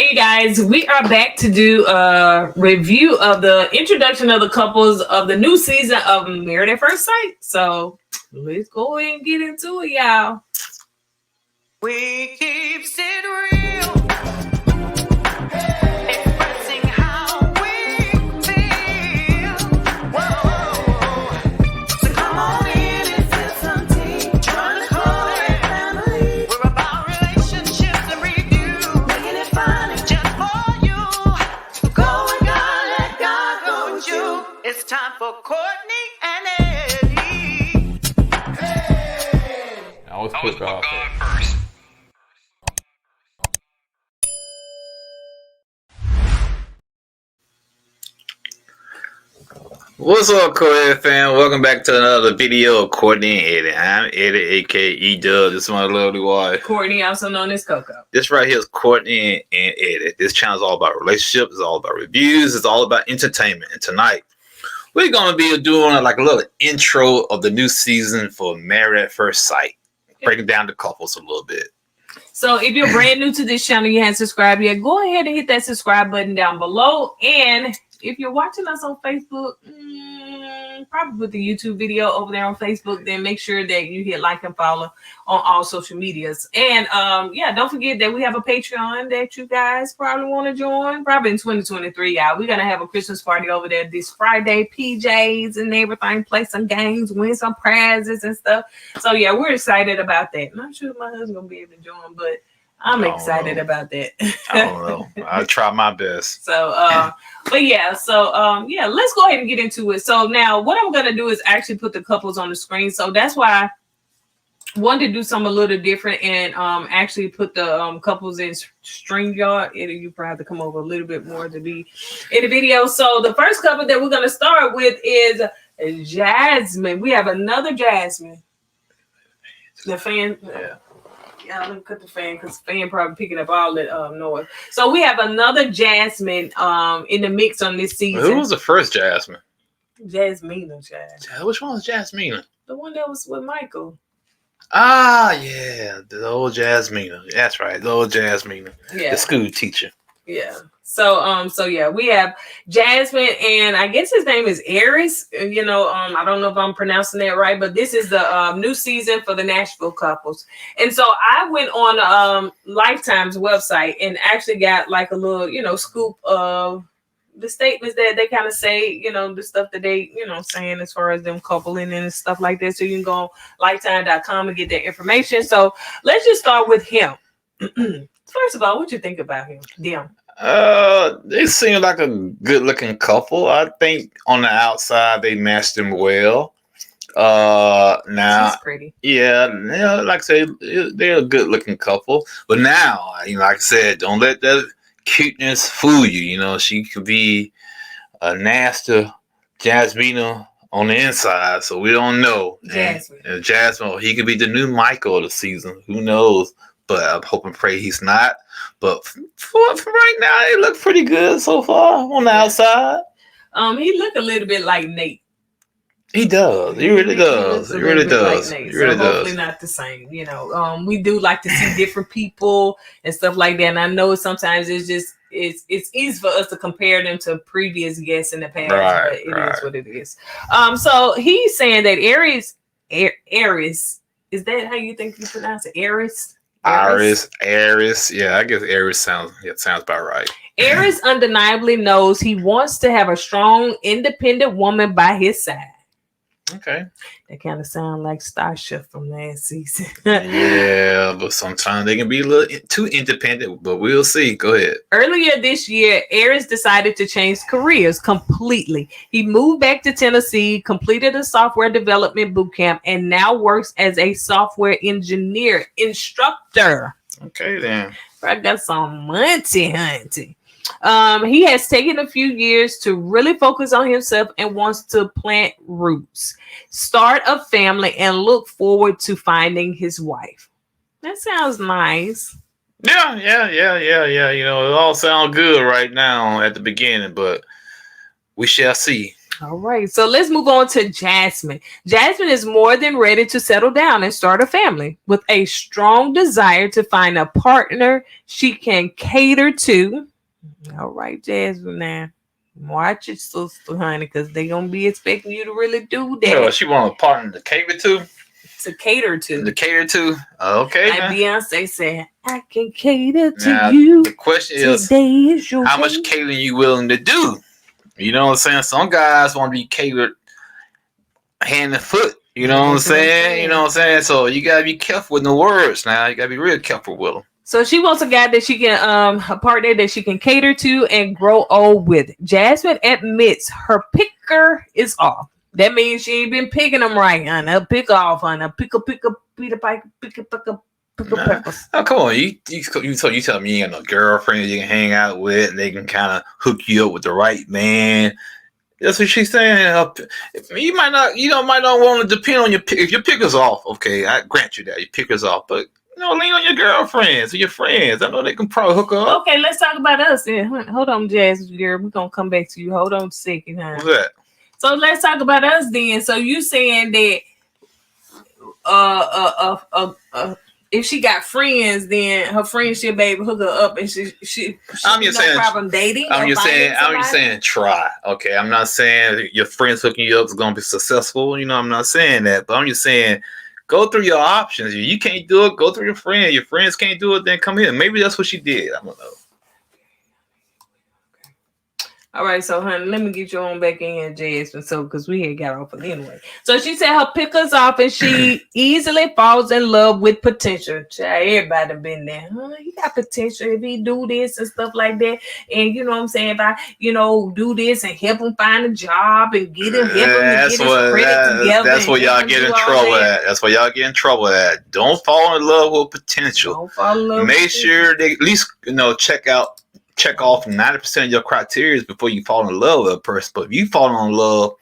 Hey guys, we are back to do a review of the introduction of the couples of the new season of Married at First Sight. So let's go ahead and get into it, y'all. We keep it real, expressing how we feel. Whoa. So come on in and feel some tea. Join the KOED family. We're about relationships and review, making it fun just for you. Go with God, let God go with you. It's time for Courtney and Eddie. I always put God first. What's up, KOED fam? Welcome back to another video of Courtney and Eddie. I'm Eddie, aka E-Dub. This is my lovely wife. Courtney, also known as Coco. This right here is Courtney and Eddie. This channel is all about relationships. It's all about reviews. It's all about entertainment. And tonight, we're going to be doing like a little intro of the new season for Married at First Sight. Breaking down the couples a little bit. So if you're brand new to this channel, you haven't subscribed yet, go ahead and hit that subscribe button down below. And if you're watching us on Facebook, probably put the YouTube video over there on Facebook, then make sure that you hit like and follow on all social medias. And yeah, don't forget that we have a Patreon that you guys probably want to join. Probably in 2023, y'all. We're gonna have a Christmas party over there this Friday, PJs and everything, play some games, win some prizes and stuff. So yeah, we're excited about that. Not sure if my husband's gonna be able to join, but I'm excited about that. I don't know. I'll try my best. So but yeah, so yeah, let's go ahead and get into it. So now what I'm gonna do is actually put the couples on the screen. So that's why I wanted to do something a little different and actually put the couples in StreamYard. You probably have to come over a little bit more to be in the video. So the first couple that we're gonna start with is Jasmine. We have another Jasmine. The fan. Yeah, let me cut the fan because the fan probably picking up all that noise. So we have another Jasmine in the mix on this season. Who was the first Jasmine? Jasmina. Which one was Jasmina? The one that was with Michael. Ah, yeah, the old Jasmina. That's right, the old Jasmina. Yeah, the school teacher. Yeah. So yeah, we have Jasmine, and I guess his name is Iris. You know, I don't know if I'm pronouncing that right, but this is the new season for the Nashville couples. And so I went on Lifetime's website and actually got like a little, you know, scoop of the statements that they kind of say, you know, the stuff that they, you know, saying as far as them coupling and stuff like that. So you can go on lifetime.com and get that information. So let's just start with him. First of all, what you think about him? Them. They seem like a good-looking couple. I think on the outside they matched them well. Now, she's pretty. Yeah, like I say, they're a good-looking couple. But now, you know, like I said, don't let that cuteness fool you. You know, she could be a nasty Jasmina on the inside, so we don't know. Jasmine. And Jasmine, he could be the new Michael of the season. Who knows? But I hope and pray he's not. But for right now, it looks pretty good so far on the outside. He look a little bit like Nate. He does. He really does. He really does. Like he really does. Hopefully not the same. You know, we do like to see different people and stuff like that. And I know sometimes it's easy for us to compare them to previous guests in the past. Right, but it is what it is. So he's saying that Aries, is that how you think you pronounce it? Aries. Yeah, I guess Aries sounds about right. Aries undeniably knows he wants to have a strong, independent woman by his side. Okay. That kind of sound like Starsha from last season. Yeah, but sometimes they can be a little too independent, but we'll see. Go ahead. Earlier this year, Aries decided to change careers completely. He moved back to Tennessee, completed a software development boot camp, and now works as a software engineer instructor. Okay, then. I got some money, hunty. He has taken a few years to really focus on himself and wants to plant roots, start a family, and look forward to finding his wife. That sounds nice. Yeah. You know, it all sounds good right now at the beginning, but we shall see. All right, so let's move on to Jasmine. Jasmine is more than ready to settle down and start a family with a strong desire to find a partner she can cater to. All right, Jasmine, now watch your sister, honey, because they're going to be expecting you to really do that. Well, she want a partner to cater to? To cater to. To cater to? Okay. Like Beyonce said, I can cater to Now, you. the question is, Today is your how day. much catering you willing to do? You know what I'm saying? Some guys want to be catered hand and foot. You know what I'm saying? You know what I'm saying? So you gotta be careful with the words now. You gotta be real careful with them. So she wants a guy that she can, a partner that she can cater to and grow old with. Jasmine admits her picker is off. That means she ain't been picking them right, honey. Her pick off, honey. Pick peckers. Oh, come on. You tell me you ain't got no girlfriend you can hang out with and they can kind of hook you up with the right man. That's what she's saying. You might not want to depend on your pick. If your picker's off, okay, I grant you that. Your picker's off, but lean on your girlfriends or your friends. I know they can probably hook up. Okay, let's talk about us then. Hold on, Jasmine, girl. We're going to come back to you. Hold on a second, honey. What's that? So let's talk about us then. So you saying that if she got friends, then her friends should be able to hook her up, and she I'm just saying, problem dating. I'm just saying try. Okay, I'm not saying your friends hooking you up is gonna be successful. I'm not saying that, but I'm just saying go through your options. If you can't do it, go through your friend. Your friends can't do it, then come here. Maybe that's what she did. I don't know. All right, so honey, let me get you on back in here, Jasmine. So, because we had got off of anyway. So she said her pickers off, and she easily falls in love with potential. Child, everybody been there. He got potential if he do this and stuff like that. And you know what I'm saying? If I, do this and help him find a job and get him, get his credit together. That's where y'all get in trouble at. That's where y'all get in trouble at. Don't fall in love with potential. Don't fall in love. Make sure they at least check off 90% of your criteria before you fall in love with a person. But if you fall in love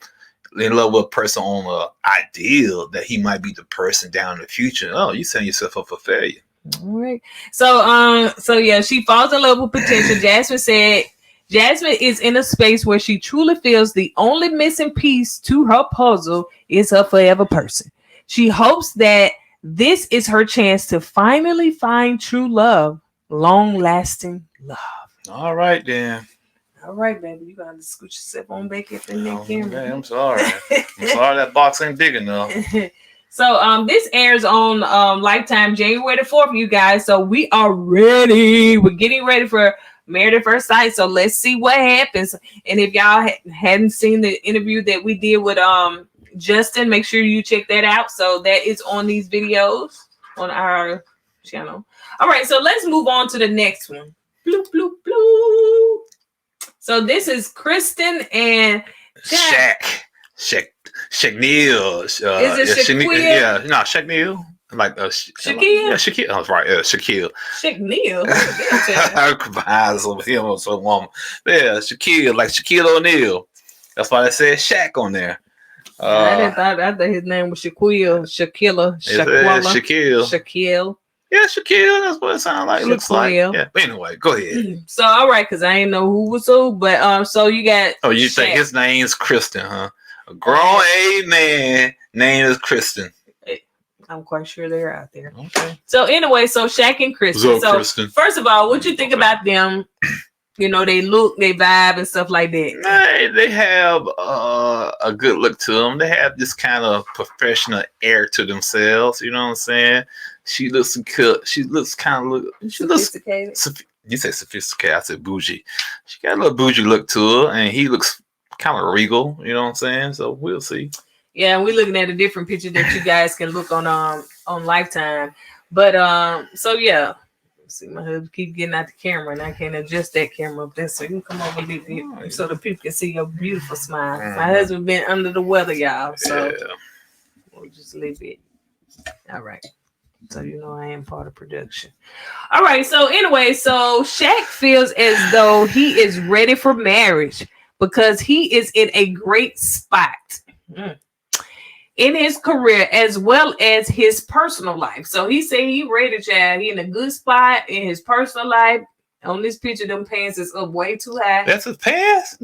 with a person on an ideal that he might be the person down in the future, you setting yourself up for failure. All right. So yeah, she falls in love with potential. Jasmine said Jasmine is in a space where she truly feels the only missing piece to her puzzle is her forever person. She hopes that this is her chance to finally find true love, long-lasting love. All right, then. All right, baby. You got to scoot yourself on back up in that camera. Man, I'm sorry. I'm sorry that box ain't big enough. So this airs on Lifetime January the 4th, you guys. So we are ready. We're getting ready for Married at First Sight. So let's see what happens. And if y'all hadn't seen the interview that we did with Justin, make sure you check that out. So that is on these videos on our channel. All right, so let's move on to the next one. Bloop, bloop, bloop. So this is Kristen and Shaqneil. Is it Shaquille? Yeah, no, Shaqneil. Like Shaquille? Yeah, Shaquille. I was right. Shaquille. Shaqneil. I combines with him or some woman. Yeah, Shaquille, like Shaquille O'Neal. That's why they said Shaq on there. I thought his name was Shaquille. Shaquille. Yeah, Shaquille. That's what it sounds like. It looks like. Yeah. But anyway, go ahead. So all right, because I didn't know who was who, but so you got. Oh, you think his name's Kristen, huh? A grown man name is Kristen. I'm quite sure they're out there. Okay. So anyway, so Shaq and Kristen. What's up, so Kristen? First of all, what you think about them? They look, they vibe, and stuff like that. They have a good look to them. They have this kind of professional air to themselves. You know what I'm saying? She looks good. She looks kind of Sophisticated. You say sophisticated. I said bougie. She got a little bougie look to her, and he looks kind of regal. You know what I'm saying? So we'll see. Yeah, we're looking at a different picture that you guys can look on Lifetime. But so yeah. See, my husband keep getting out the camera, and I can't adjust that camera up there, so you can come over a little bit so the people can see your beautiful smile. My husband been under the weather, y'all, so just a little bit. All right. So I am part of production. All right. So anyway, so Shaq feels as though he is ready for marriage because he is in a great spot in his career as well as his personal life. So he said he ready, child. He in a good spot in his personal life. On this picture, them pants is up way too high. That's his pants?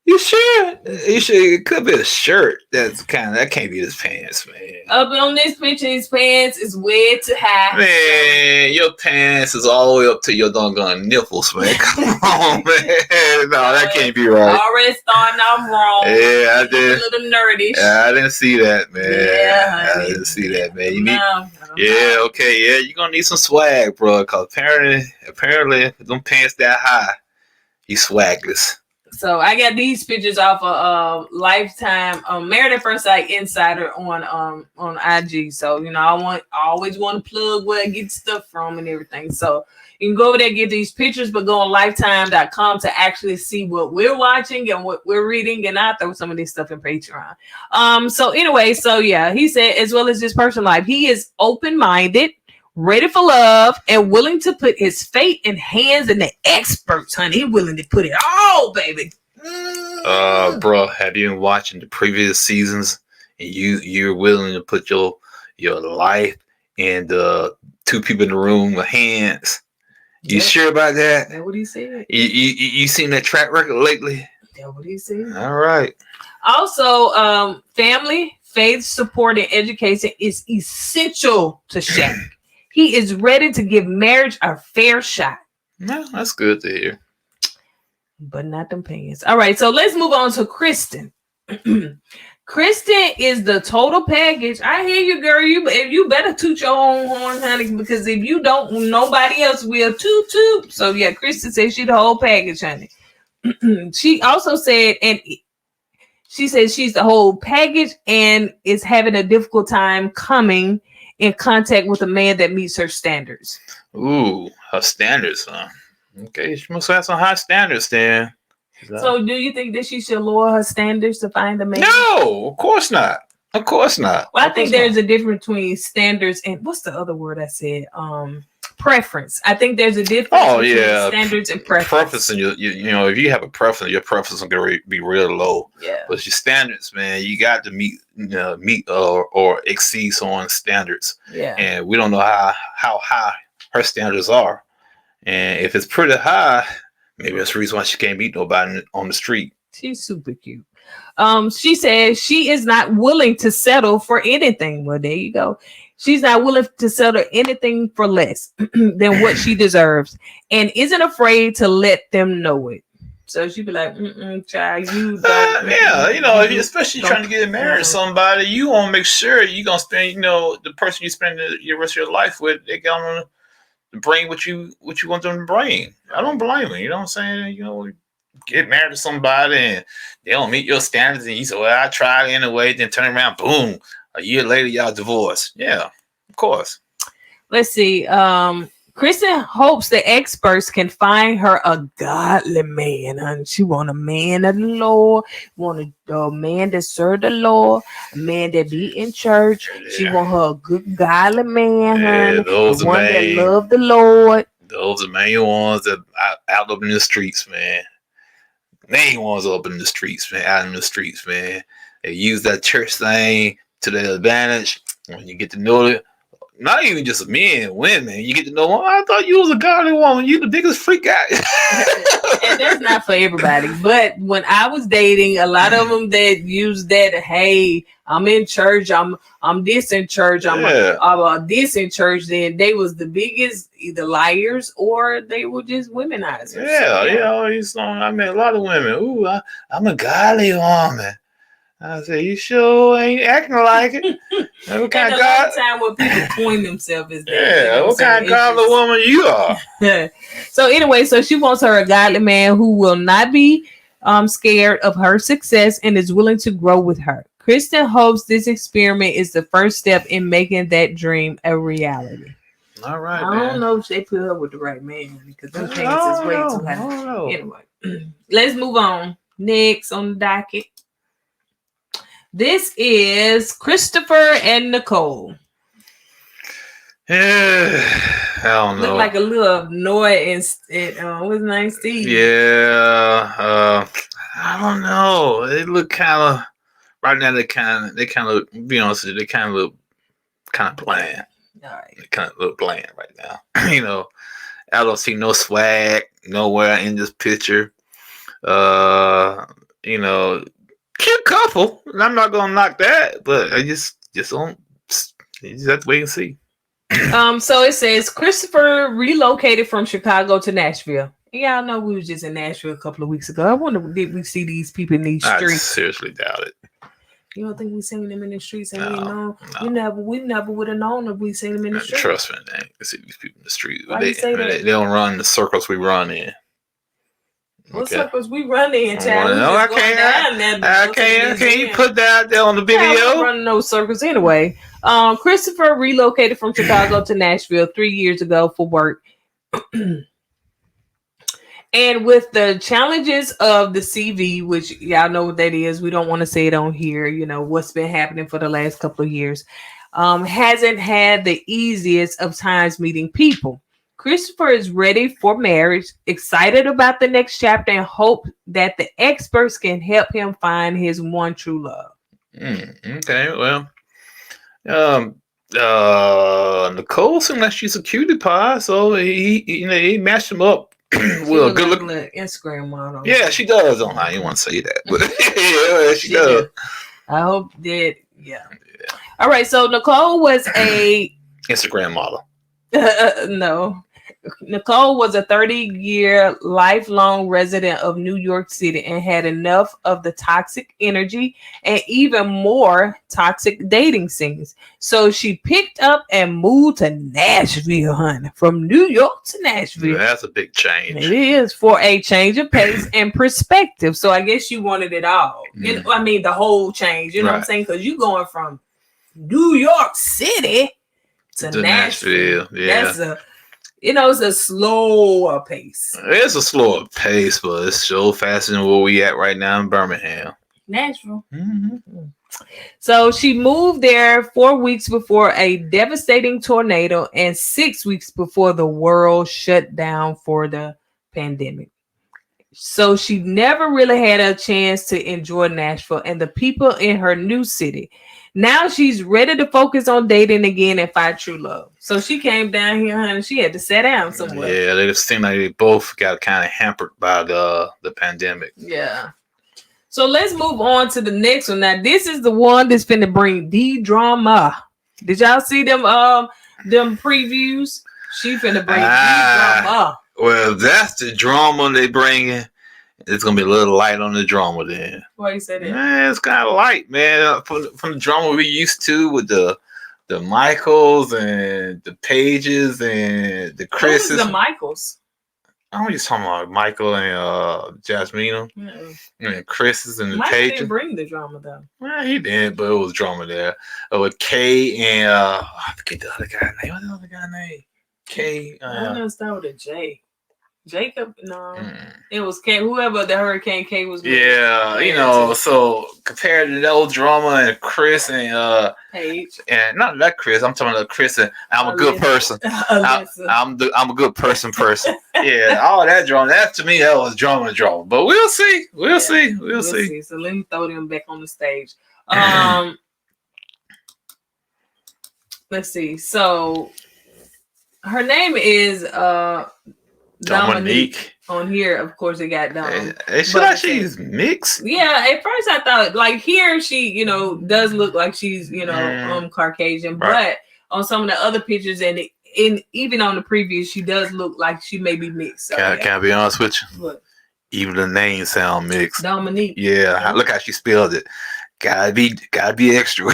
You sure? You sure it could be a shirt? That can't be his pants, man. Up on this picture, his pants is way too high. Man, your pants is all the way up to your doggone nipples, man. Come on, man. No, that can't be right. Already starting off wrong. Yeah, I did. A little nerdish. Yeah, I didn't see that, man. Yeah, I didn't see that, man. You need. No, Yeah, okay, yeah. You're gonna need some swag, bro. Cause apparently, them pants that high, you swagless. So I got these pictures off of Lifetime Married at First Sight Insider on IG. So I always want to plug where I get stuff from and everything. So you can go over there and get these pictures, but go on lifetime.com to actually see what we're watching and what we're reading, and I throw some of this stuff in Patreon. So anyway, yeah, he said as well as his personal life, he is open-minded, ready for love, and willing to put his fate in hands and the experts, honey. He's willing to put it all, baby. Bro, have you been watching the previous seasons and you're willing to put your life and the two people in the room with hands? You sure about that? That's what he said. You seen that track record lately? That's what he said. All right. Also, family, faith, support, and education is essential to Shaq. He is ready to give marriage a fair shot. No, that's good to hear. But not them pants. All right, so let's move on to Kristen. Kristen is the total package. I hear you, girl. You better toot your own horn, honey, because if you don't, nobody else will. Toot toot. So yeah, Kristen says she's the whole package, honey. She also said, and she says she's the whole package and is having a difficult time coming in contact with a man that meets her standards. Ooh, her standards, huh? Okay, she must have some high standards then. So do you think that she should lower her standards to find a man? No, of course not. Of course not. Well, I think there's a difference between standards and what's the other word I said? Preference. I think there's a difference between standards and preference. Preference, and if you have a preference, your preference is going to be real low. Yeah. But your standards, man, you got to meet or exceed someone's standards. Yeah. And we don't know how high her standards are. And if it's pretty high, maybe that's the reason why she can't meet nobody on the street. She's super cute. She says she is not willing to settle for anything. Well, there you go. She's not willing to settle anything for less than what she deserves and isn't afraid to let them know it. So she'd be like, child, you don't. Especially trying to get married to somebody, you want to make sure you're going to spend, the person you spend the rest of your life with, they're going to bring what you want them to bring. I don't blame them. You know what I'm saying? Get married to somebody and they don't meet your standards and you say, well, I tried anyway, then turn around, boom. A year later, y'all divorced. Yeah, of course. Let's see. Kristen hopes the experts can find her a godly man. And she want a man of the Lord, want a man that serve the Lord, a man that be in church. Yeah. She want her a good godly man, honey. Those one that love the Lord. Those are the main ones that out up in the streets, man. Main ones up in the streets, man. Out in the streets, man. They use that church thing to their advantage. When you get to know it, not even just men, women, you get to know, I thought you was a godly woman. You the biggest freak out. And that's not for everybody. But when I was dating, a lot of them that use that, hey, I'm in church, I'm this in church, I'm this in church, then they was the biggest either liars or they were just womenizers. I mean, a lot of women, ooh, I'm a godly woman. I said, you sure ain't acting like it. What kind of God? Time when people point themselves as that. Yeah, what kind of godly woman you are? So anyway, so she wants her a godly man who will not be scared of her success and is willing to grow with her. Kristen hopes this experiment is the first step in making that dream a reality. All right, I don't know if they put her with the right man because them pants is way too high. Anyway, let's move on. Next on the docket. This is Christopher and Nicole. I don't know. Look like a little Noah and what's his name, Steve? Yeah, I don't know. They look kind of right now. They kind of be honest with you, they kind of look kind of bland. All right. They kind of look bland right now. I don't see no swag nowhere in this picture. you know, cute couple. I'm not gonna knock that, but I just don't. You just have to wait and see. So it says Christopher relocated from Chicago to Nashville. Y'all know we was just in Nashville a couple of weeks ago. I wonder, did we see these people in these I streets? seriously doubt it. You don't think we seen them in the streets? And No. we never would have known if we seen them in the streets. Trust me, they can see these people in the street. Why you say that? They don't run the circles we run in. What circles we run in, child? I can't. You put that out there on the video. I'm running those circles anyway. Christopher relocated from Chicago to Nashville 3 years ago for work. And with the challenges of the CV, which y'all know what that is, we don't want to say it on here, you know, what's been happening for the last couple of years, hasn't had the easiest of times meeting people. Christopher is ready for marriage, excited about the next chapter, and hope that the experts can help him find his one true love. Okay, well, Nicole seems like she's a cutie pie, so he matched him up. Well, good looking Instagram model. Yeah, she does. I didn't want to say that, but yeah, she does. I hope that. Yeah. All right. So Nicole was a Instagram model. No. Nicole was a 30-year lifelong resident of New York City and had enough of the toxic energy and even more toxic dating scenes. So she picked up and moved to Nashville, honey. From New York to Nashville. Yeah, that's a big change. It is, for a change of pace and perspective. So I guess you wanted it all. I mean, the whole change. You know what I'm saying? Because you going from New York City to Nashville. Yeah. It's a slower pace. It's a slower pace, but it's so faster than where we at right now in Birmingham. Nashville. Mm-hmm. So she moved there 4 weeks before a devastating tornado and 6 weeks before the world shut down for the pandemic. So she never really had a chance to enjoy Nashville and the people in her new city. Now she's ready to focus on dating again and find true love. So she came down here, honey. She had to sit down somewhere. Yeah, they just seem like they both got kind of hampered by the pandemic. Yeah. So let's move on to the next one. Now, this is the one that's finna bring the drama. Did y'all see them previews? She finna bring the drama. Well, if that's the drama they bringing, it's gonna be a little light on the drama then. Why you say that? Man, it's kind of light, man. From the drama we used to with the Michaels and the Pages and the Chris's. Who's the Michaels? I'm just talking about Michael and Jasmine and Chris's and the Michael Pages. didn't bring the drama though. Well, he did, but it was drama there with Kay and I forget the other guy's name. What's the other guy's name? Kay. I know it started with a J. Jacob, no, it was K. Whoever the Hurricane K was with. Yeah, so compared to those drama and Chris and Paige, and not that Chris, I'm talking about Chris and I'm a good person. I'm a good person. Yeah, all that drama. That to me, that was drama. But we'll see. We'll see. So let me throw them back on the stage. Let's see. So her name is Dominique. On here, of course, it got Dom. She's mixed. Yeah, at first I thought, like, here she, does look like she's, Caucasian, but on some of the other pictures and even on the previews, she does look like she may be mixed. So, can I be honest with you? What? Even the name sound mixed. Dominique. Yeah, look how she spelled it. Gotta be extra.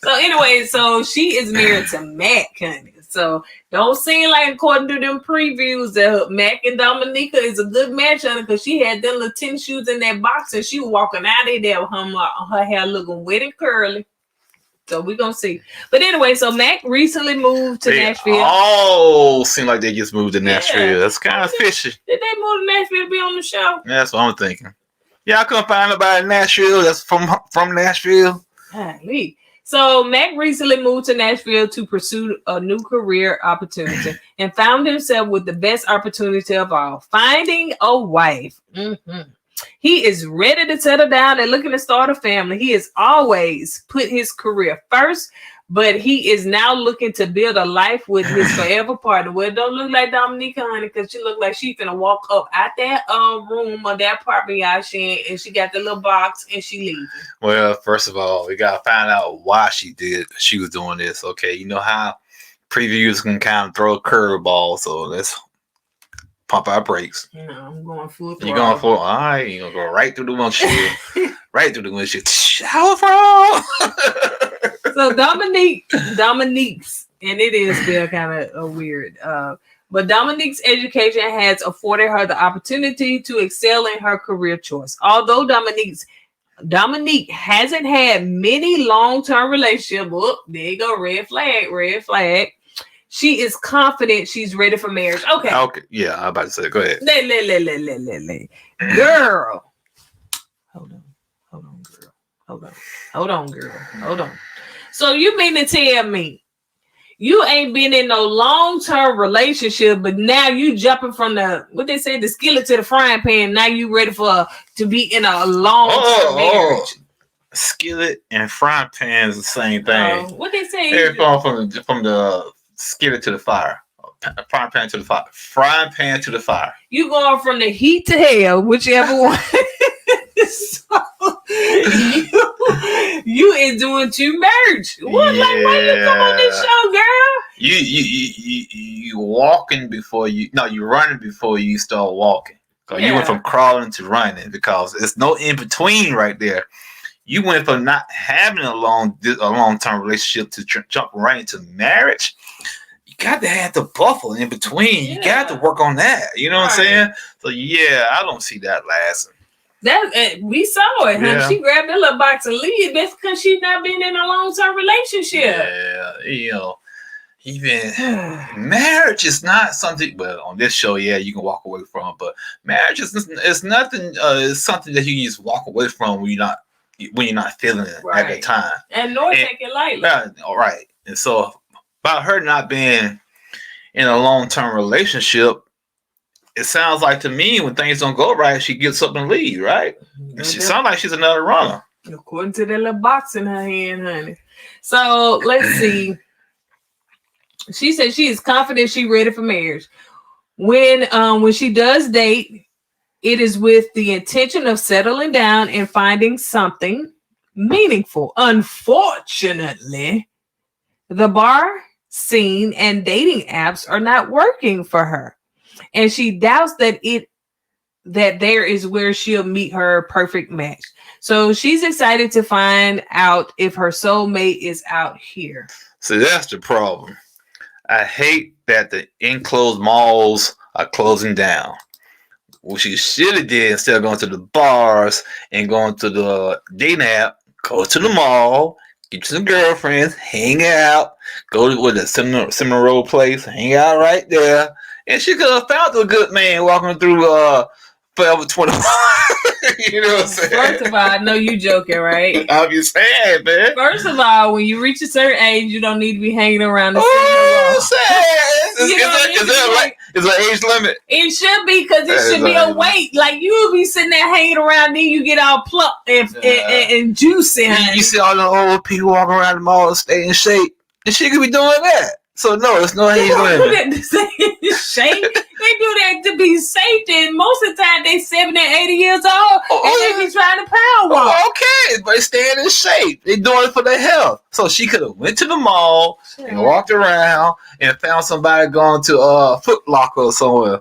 So anyway, so she is married to Matt, honey. So don't seem like, according to them previews, that Mac and Dominica is a good match on her, because she had them little tennis shoes in that box and she was walking out of there with her hair looking wet and curly. So we're going to see. But anyway, so Mac recently moved to Nashville. Oh, seem like they just moved to Nashville. Yeah. That's kind of fishy. Did they move to Nashville to be on the show? Yeah, that's what I'm thinking. Yeah, I couldn't find nobody in Nashville that's from Nashville. Golly. So Mac recently moved to Nashville to pursue a new career opportunity and found himself with the best opportunity of all, finding a wife. Mm-hmm. He is ready to settle down and looking to start a family. He has always put his career first, but he is now looking to build a life with his forever partner. Well, it don't look like Dominique, honey, because she look like she's gonna walk up out that room or that apartment y'all sharing, and she got the little box and she leaving. Well, first of all, we gotta find out why she was doing this. Okay, you know how previews can kind of throw a curveball, so let's pump our brakes. No, I'm going full throttle. You're going for all right. You're gonna go right through the windshield, right through the windshield. Shower from. So Dominique's, and it is still kind of weird. But Dominique's education has afforded her the opportunity to excel in her career choice. Although Dominique hasn't had many long-term relationships. Oh, there you go, red flag. She is confident she's ready for marriage. Okay. Yeah, I'm about to say, go ahead. Girl. Hold on, girl. So you mean to tell me you ain't been in no long-term relationship, but now you jumping from the skillet to the frying pan. Now you ready to be in a long-term marriage. Skillet and frying pan is the same thing. What they say? They're from the skillet to the fire. Frying pan to the fire. Frying pan to the fire. You going from the heat to hell, whichever one. So you is doing too much. What? Yeah. Like, why you come on this show, girl? You walking before you. No, you running before you start walking. You went from crawling to running because there's no in between right there. You went from not having a long-term relationship to jump right into marriage. You got to have the buffer in between. You got to work on that. You know what I'm saying? So I don't see that lasting. That we saw it. Huh? She grabbed a little box of lead. That's because she's not been in a long-term relationship. Yeah, even marriage is not something. Well, on this show, you can walk away from, but marriage is nothing. It's something that you can just walk away from when you're not feeling it at the time, and nor take it lightly. All right, and so about her not being in a long-term relationship. It sounds like to me when things don't go right, she gets up and leaves, right? Mm-hmm. She sounds like she's another runner. According to that little box in her hand, honey. So let's see. She said she is confident she's ready for marriage. When she does date, it is with the intention of settling down and finding something meaningful. Unfortunately, the bar scene and dating apps are not working for her. And she doubts that there is where she'll meet her perfect match. So she's excited to find out if her soulmate is out here. So that's the problem. I hate that the enclosed malls are closing down. What she should have did instead of going to the bars and going to the dating app, go to the mall, get you some girlfriends, hang out, go to a Cinnamon Roll place, hang out right there. And she could have found a good man walking through Forever 21. You know what I'm saying? First of all, I know you joking, right? I'm just saying, man. First of all, when you reach a certain age, you don't need to be hanging around the Is there an age limit? It should be, because it should be a weight. Like, you'll be sitting there hanging around, then you get all plucked and juicy. You see all the old people walking around the mall stay in shape. And she could be doing that. So no, it's no age limit. Shame. They do that to be safe. And most of the time, they 70 and 80 years old, and they be trying to power walk. Okay, but they staying in shape. They doing it for their health. So she could have went to the mall and walked around and found somebody going to Foot Locker or somewhere.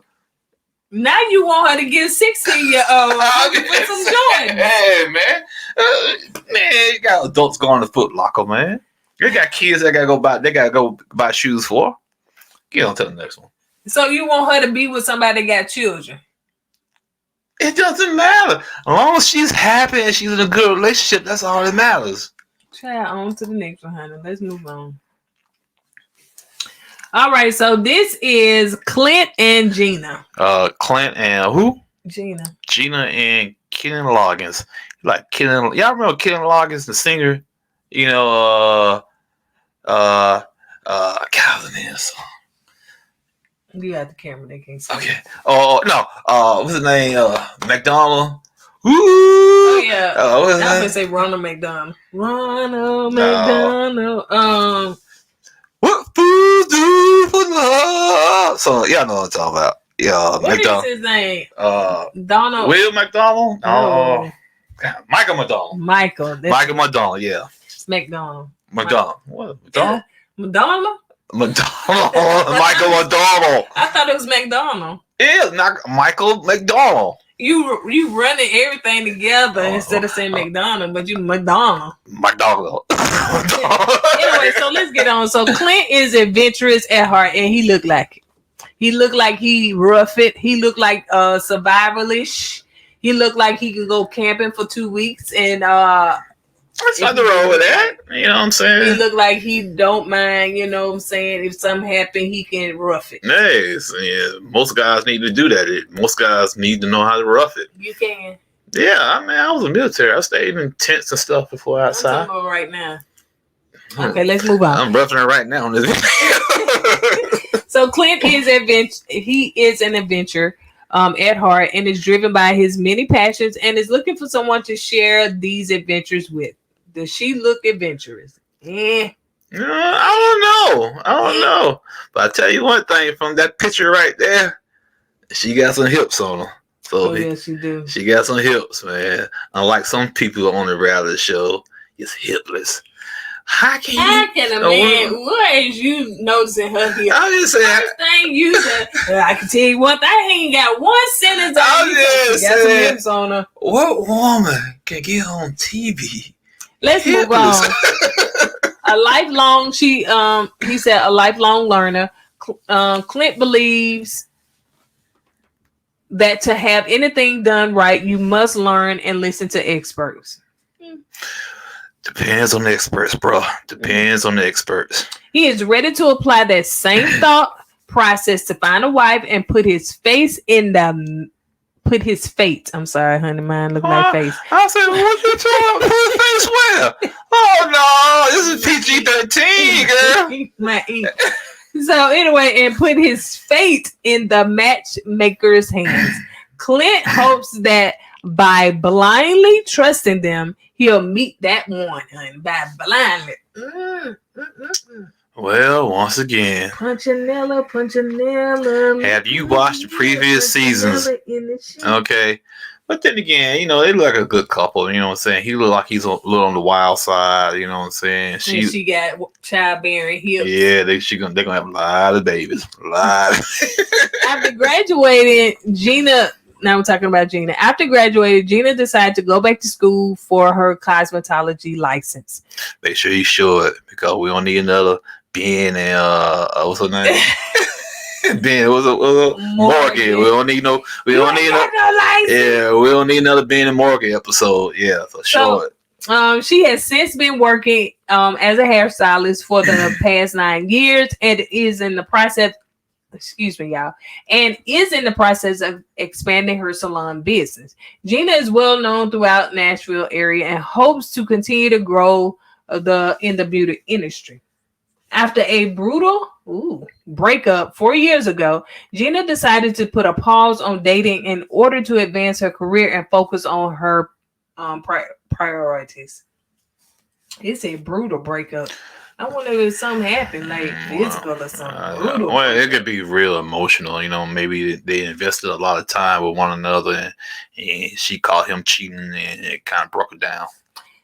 Now you want her to get 16-year-old with some joy. Hey man, you got adults going to Foot Locker, man. You got kids that gotta go buy shoes for. Get on to the next one. So you want her to be with somebody that got children? It doesn't matter. As long as she's happy and she's in a good relationship, that's all that matters. Try on to the next one, honey. Let's move on. All right, so this is Clint and Gina. Clint and who? Gina and Kenny Loggins. Like Kenny, y'all remember Kenny Loggins, the singer? You know, Calvin is. You got the camera, they can't see. Okay. Oh no. What's his name? McDonald. Oh yeah. Oh, what was I was gonna that? say Ronald McDonald. Ronald McDonald. What fools do for love? So y'all know what I'm talking about. Yeah, What is McDonald. his name? Donald. Will McDonald? No. Michael McDonald. Michael. That's Michael McDonald. Yeah. McDonald. McDonald. What? McDonald? Madonna? McDonald. Michael McDonald. I thought it was McDonald. Yeah, not Michael McDonald. You running everything together instead of saying McDonald, but you McDonald. McDonald. Anyway, so let's get on. So Clint is adventurous at heart, and he looked like it. He looked like he rough it. He looked like survivalish. He looked like he could go camping for 2 weeks, and there's nothing wrong with that. You know what I'm saying? He looked like he don't mind. You know what I'm saying? If something happen, he can rough it. Nice. Yeah, most guys need to do that. Most guys need to know how to rough it. You can. Yeah, I mean, I was in the military. I stayed in tents and stuff before outside. I'm talking about right now. Okay, let's move on. I'm roughing it right now on this video. So Clint is he is an adventurer at heart and is driven by his many passions and is looking for someone to share these adventures with. Does she look adventurous? I don't know. But I tell you one thing from that picture right there, she got some hips on her. So yes, she do. She got some hips, man. Unlike some people on the reality show, it's hipless. How can a man? What is you noticing her hips? I'm just saying. First thing you said, I can tell you one thing. I ain't got one sentence on you. Got some hips on her. What woman can get on TV? Let's move on. He said a lifelong learner. Clint believes that to have anything done right, you must learn and listen to experts. Depends on the experts, bro. Depends on the experts. He is ready to apply that same thought process to find a wife and put his fate. I'm sorry, honey, mine look like face. I said, what you talking? Put face where? Oh no, this is PG-13, girl. My ink. So anyway, and put his fate in the matchmaker's hands. Clint hopes that by blindly trusting them, he'll meet that one, honey. By blindly. Well, once again, Punchinella. have you watched the previous seasons? Okay. But then again, you know, they look like a good couple. You know what I'm saying? He look like he's a little on the wild side. You know what I'm saying? She got childbearing hips. Yeah, they're gonna have a lot of babies. A lot. After graduating, Gina. Now we're talking about Gina. After graduating, Gina decided to go back to school for her cosmetology license. Make sure you show it because we don't need another Ben and what's her name? Ben, what's Morgan. We don't need no. We don't need no license. Yeah, we don't need another Ben and Morgan episode. Yeah, for sure. She has since been working as a hairstylist for the past 9 years and is in the process. Excuse me, y'all. And is in the process of expanding her salon business. Gina is well known throughout Nashville area and hopes to continue to grow in the beauty industry. After a brutal breakup 4 years ago, Gina decided to put a pause on dating in order to advance her career and focus on her priorities. It's a brutal breakup. I wonder if something happened, like physical or something. Brutal. Well, it could be real emotional. You know, maybe they invested a lot of time with one another, and she caught him cheating, and it kind of broke her down.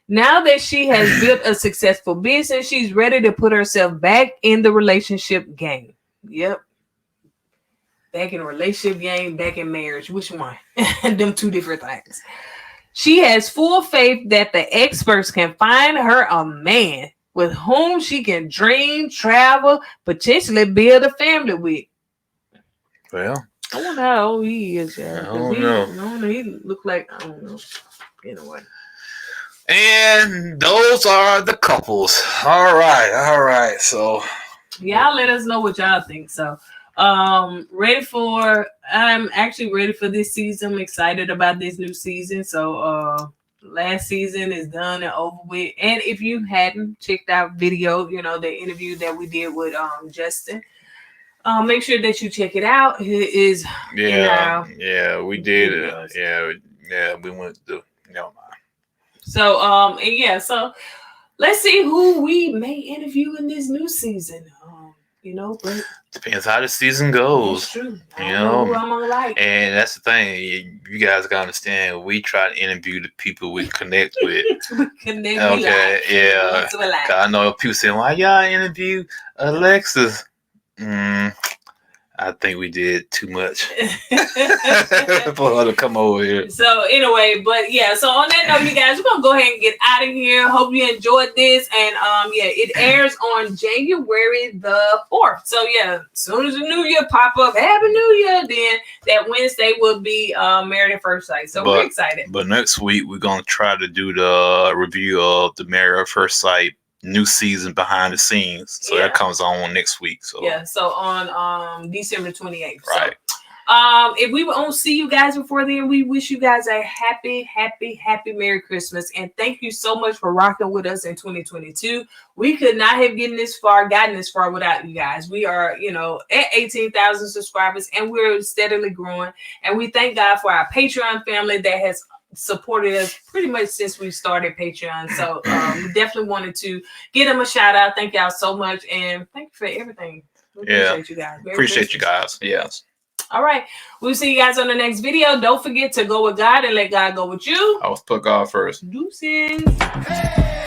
Now that she has built a successful business, she's ready to put herself back in the relationship game. Yep. Back in a relationship game, back in marriage. Which one? Them two different things. She has full faith that the experts can find her a man with whom she can dream, travel, potentially build a family with. Well, I wonder how old he is. I don't know. He look like, I don't know. Anyway. And those are the couples. All right. So y'all let us know what y'all think. So I'm actually ready for this season. I'm excited about this new season. So last season is done and over with. And if you hadn't checked out video, you know, the interview that we did with Justin, make sure that you check it out. It is we did. Yeah, we went to. Never mind. So and yeah, so let's see who we may interview in this new season. You know, but Depends how the season that's goes. true. I You don't know who know, I'm gonna like. and that's the thing. You guys gotta understand. We try to interview the people we connect with. Connect Okay, yeah. That's what I like. 'Cause I know people saying, "Why y'all interview Alexis?" I think we did too much for her to come over here. So anyway, but yeah, so on that note, you guys, we're gonna go ahead and get out of here. Hope you enjoyed this. And yeah, it airs on January the 4th. So yeah, as soon as the new year pop up, Happy New Year, then that Wednesday will be Married at First Sight. So we're excited. But next week we're gonna try to do the review of the Married at First Sight new season behind the scenes. So that comes on next week. So yeah, so on December 28th. Right. So if we won't see you guys before then, we wish you guys a happy Merry Christmas. And thank you so much for rocking with us in 2022. We could not have gotten this far without you guys. We are, you know, at 18,000 subscribers and we're steadily growing. And we thank God for our Patreon family that has supported us pretty much since we started Patreon. So we definitely wanted to give them a shout out. Thank y'all so much. And thank you for everything. We appreciate you guys. Appreciate you guys. Yes. All right. We'll see you guys on the next video. Don't forget to go with God and let God go with you. I was put God first. Deuces. Hey.